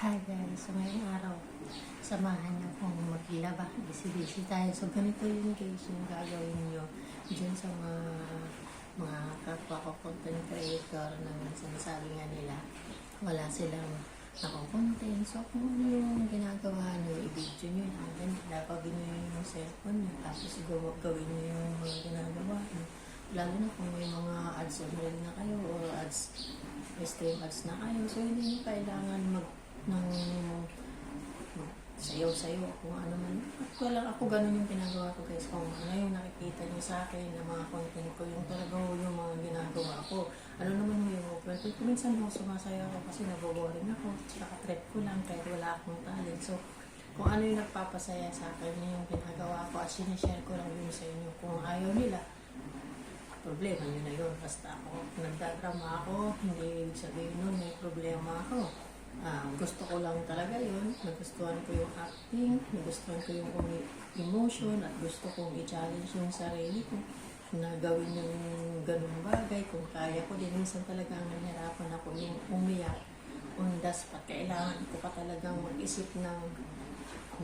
Hi guys, so ngayong araw, samahan niyo kung maglaba. Busy-busy tayo. So ganito yung guys yung gagawin niyo dyan sa mga kapwa ko content creator na sinasabi nga nila wala silang nako-content. So kung ano yung ginagawa niyo, i-video niyo lang. Lapagin niyo yung cellphone niyo, tapos gawin niyo yung mga ginagawa niyo. Lalo na kung may mga ads online na kayo or ads, stream ads na kayo. So hindi niyo kailangan ng sayo-sayo kung ano man. Ako ganun yung ginagawa ko guys. Kung ano yung nakikita niyo sa akin na mga content ko, yung talaga yung mga ginagawa ko. Ano naman yung movement. Minsan mo sumasaya ako kasi naboboring ako. Tsaka trip ko lang kahit wala akong talent. So, kung ano yung nagpapasaya sa akin, yung ginagawa ko at sinishare ko lang yun sa inyo. Kung ayaw nila, problema nyo na yun. Basta ako, nagdadrama ako, hindi ibig sabihin nun may problema ako. Gusto ko lang talaga yun. Nagustuhan ko yung acting, nagustuhan ko yung emotion, at gusto kong i-challenge yung sarili ko na gawin yung ganung bagay. Kung kaya ko din, minsan talagang nahirapan ako yung umiyak on the spot. Kailangan ko pa talagang mag-isip ng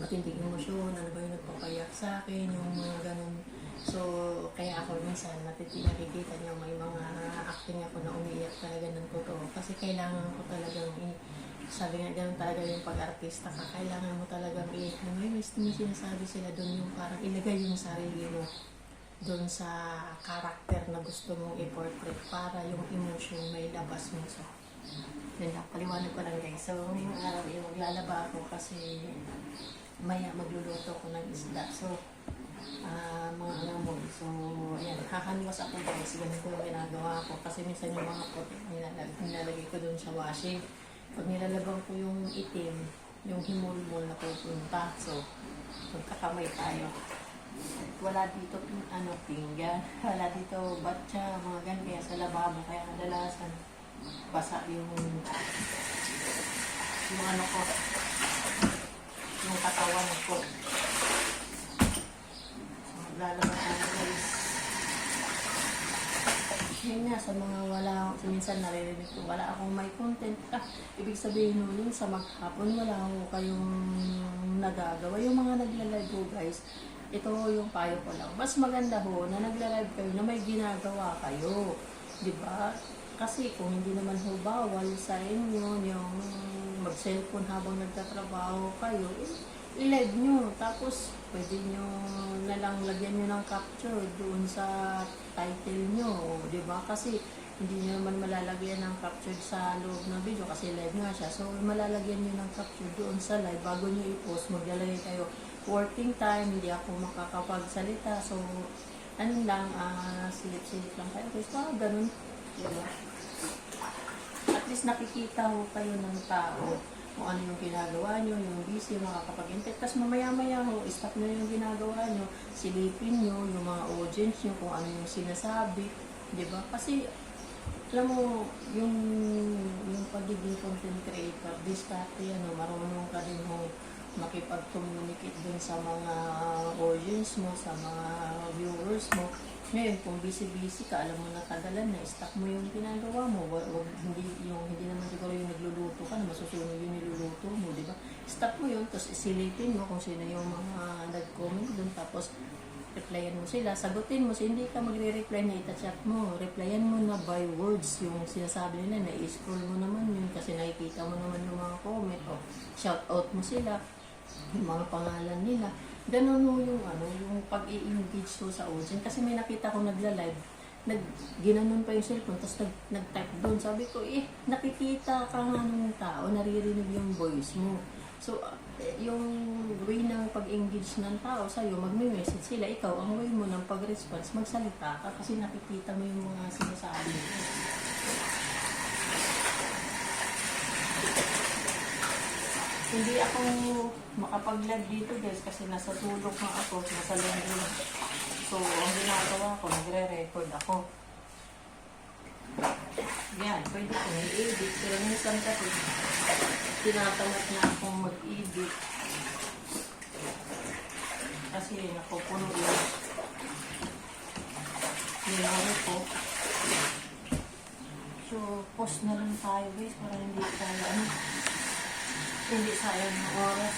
matinding emosyon, ano ba yung nagpapayak sa akin, yung mga ganun. So, kaya ako minsan nakikita niyo may mga acting ako na umiiyak talaga ng totoo. Kasi kailangan ko talagang sabi nga ganun talaga yung pag-artista ka. Kailangan mo talagang may sinasabi sila doon yung parang ilagay yung sarili mo doon sa karakter na gusto mong i-portrait para yung emotion may labas mo. So, yun lang, paliwanag ko lang guys. So, ngayong araw yung maglalaba ako kasi maya magluluto ko ng isda. So, mga alamon. So, ayan, hahanwas ako guys. Ganito yung ginagawa ko. Kasi minsan yung mga pot, nilalagay ko doon sa washing. Pag nilalabang ko yung itim, yung himulmol na pupunta. So, magkakamay tayo. Wala dito, pinggan. Wala dito batcha, mga gan. Kaya sa lababo, kaya kadalasan basa yung ano ko, yung katawan ko. So, maglalabas tayo guys. Yun nga, sa mga wala, minsan naririnig ko, wala akong may content. Ibig sabihin nun, sa maghapon, wala ako kayong nagagawa. Yung mga nagla-live ko guys, ito yung payo ko lang. Mas maganda ho na nagla-live kayo na may ginagawa kayo. Diba? Kasi kung hindi naman ho bawal sa inyo yung mag-cellphone habang nagtatrabaho kayo, i-live nyo. Tapos, pwede nyo nalang lagyan nyo ng capture doon sa title nyo. Diba? Kasi, hindi nyo naman malalagyan ng capture sa loob ng video kasi live nga siya. So, malalagyan nyo ng capture doon sa live. Bago nyo i-post, maglalagay kayo working time, hindi ako makakapagsalita. So, ano lang, silip-silip lang kayo. So, ganun. Diba? At least nakikita ho kayo ng tao kung ano yung ginagawa nyo, yung busy, makakapag-intake. Tapos mamaya-maya ho, stop nyo yung ginagawa nyo, silipin nyo yung mga audience nyo, kung ano yung sinasabi. Diba? Kasi, alam mo, yung pagiging content creator, diskarte yan, marunong ka din mo makipag-communicate dun sa mga audience mo, sa mga viewers mo. Ngayon, kung busy-busy ka, alam mo na tagalan na, stop mo yung ginagawa mo. Hindi naman siguro yung nagluluto ka, na masusunod yung niluluto mo, di ba? Stop mo yun, tapos isilipin mo kung sino yung mga nag-comment dun, tapos replyan mo sila, sagutin mo. So, hindi ka magre-reply na itachat mo. Replyan mo na by words yung sinasabi nila, na i-scroll mo naman yun kasi nakikita mo naman yung mga comment. O, shout out mo sila, yung mga pangalan nila. Ganun yung yung pag-i-engage ko sa audience. Kasi may nakita ko nagla-live, ginanon pa yung cellphone, tapos nag-type doon. Sabi ko, nakikita ka nga ng tao, naririnig yung voice mo. So, yung way ng pag-engage ng tao sa'yo, magme-message sila, ikaw, ang way mo ng pag-response, magsalita ka kasi nakikita mo yung mga sinasabi mo. Hindi ako makapag-live dito guys kasi nasa tulog na ako, nasa laundry. So, ang ginagawa ko, nagre-record ako. Yan, pwede ko i-edit. Pero minsan kasi, tinatamad na akong mag-edit. Kasi napupuno yung memory ko. So, post na lang tayo guys para hindi tayo Hindi sayang ng oras.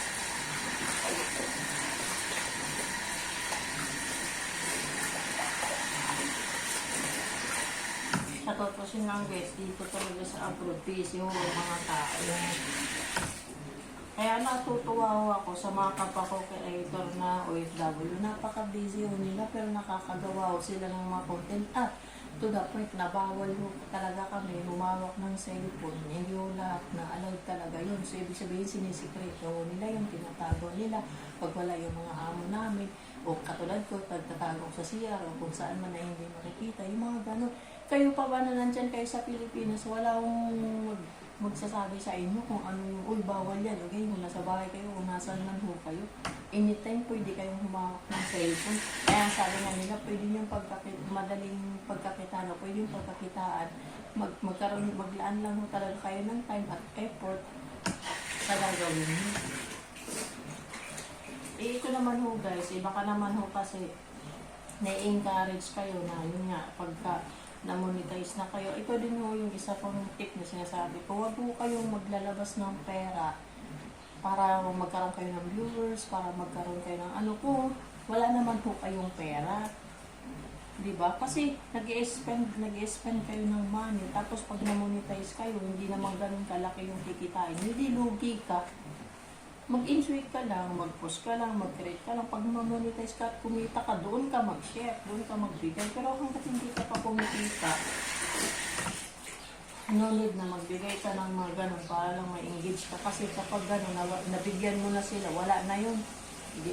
Sa tutusin lang guys, dito talaga sa abroad, busy yung mga tao. Kaya natutuwa ho ako sa mga kapwa ko creator na OFW. Napaka-busy ho nila pero nakakagawa ho sila ng mga content. To the point na bawal ho talaga kami humawak ng cellphone. Hindi ho lahat na allowed talaga yun. So ibig sabihin sinisikreto ho nila yung tinatago nila. Pag wala yung mga amo namin o katulad ko, tagtatago sa CR o kung saan man na hindi makikita. Yung mga gano'n. Kayo pa ba na nandyan kayo sa Pilipinas? Wala akong magsasabi sa inyo kung ano yung, uy, bawal yan. Okay, kung nasa bahay kayo, kung nasan man ho kayo. Anytime pwede kayong humawak ng cellphone. Kaya sabi nga nila, pwede yung madaling pagkakitaan, pwede yung pagkakitaan. Maglaan lang ho talaga kayo ng time at effort sa gagawin niyo. Ito naman ho guys, iba ka naman ho kasi na-encourage kayo na yun nga, pagka na-monetize na kayo. Ito din ho yung isa pang tip na sinasabi ko. Huwag po kayong maglalabas ng pera para magkaroon kayo ng viewers, para magkaroon kayo ng ano po. Wala naman po kayong pera. Diba? Kasi nag-i-spend kayo ng money. Tapos pag na-monetize kayo, hindi naman ganun kalaki yung kikitain. Hindi lugi ka. Mag-enjoy ka lang, mag-post ka lang, mag-create ka lang. Pag ma-monetize ka at kumita ka, doon ka mag-share, doon ka magbigay. Pero hanggat hindi ka pa kumikita, no need na magbigay ka ng mga ganun para lang ma-engage ka. Kasi kapag ganun, nabigyan mo na sila, wala na yun.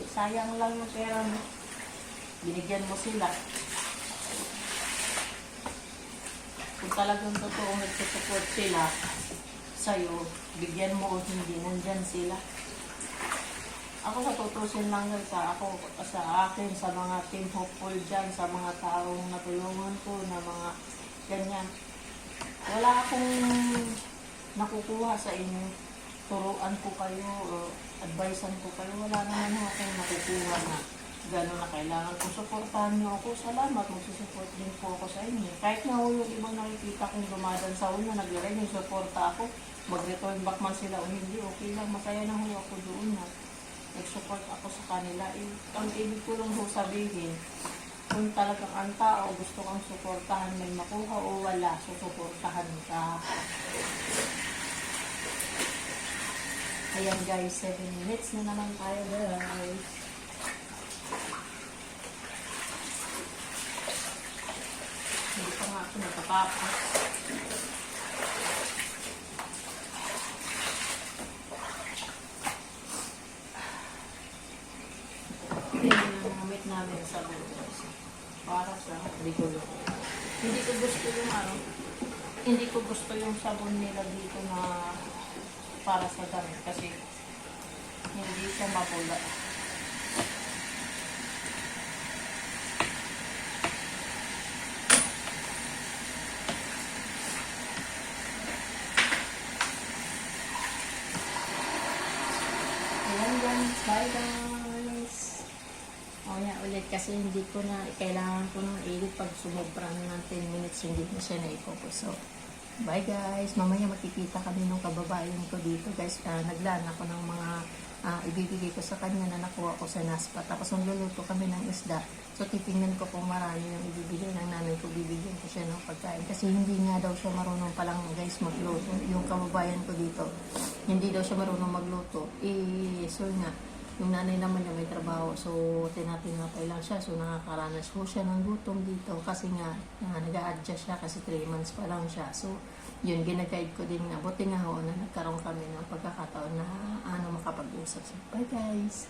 Sayang lang yung pera mo. Binigyan mo sila. Kung talagang totoong nagsusupport sila sa'yo, bigyan mo o hindi, nandyan sila. Ako sa tutusin lang guys, sa akin, sa mga team hopeful dyan, sa mga taong natulungan ko na mga ganyan. Wala akong nakukuha sa inyo. Turuan ko kayo, advisean ko kayo. Wala naman akong nakukuha na gano'n na kailangan kung suportahan niyo ako. Salamat, magsusupport din po ako sa inyo. Kahit na yung ibang nakikita kong dumadan sa una, nag-resign yung suporta ako, mag-return back man sila o hindi, okay lang, masaya na ako doon na nag-support ako sa kanila. Ang ibig ko lang sabihin, kung talagang ang tao gusto kang suportahan, may makuha o wala, susuportahan ka. Ayan guys, 7 minutes na naman tayo guys. Hindi pa nga ako natatapos. Namin sa bukas para sa regular. Hindi ko gusto yung sabon nila dito na para sa damit kasi hindi siya mapula. Ayan guys, bye guys. Mamaya ulit kasi hindi ko na, kailangan ko nang edit pag sumobra ng 10 minutes, hindi na siya na-focus. So, bye guys. Mamaya makikita kami nung kababayan ko dito guys. Naglaan ako ng mga ibibigay ko sa kanya na nakuha ko sa NASPA. Tapos magluluto kami ng isda. So, titingnan ko kung marami yung ibibigay ng nanay ko. Bibigyan ko siya ng pagkain. Kasi hindi nga daw siya marunong palang guys magluto. Yung kababayan ko dito, hindi daw siya marunong magluto. So nga, yung nanay naman niya may trabaho, so tinatinapay lang siya. So nakakaranas po siya ng gutom dito kasi nga nag-a-adjust siya kasi 3 months pa lang siya. So yun, ginaguide ko din nga. Buti nga ho na nagkaroon kami ng pagkakataon na makapag-usap. So, bye guys!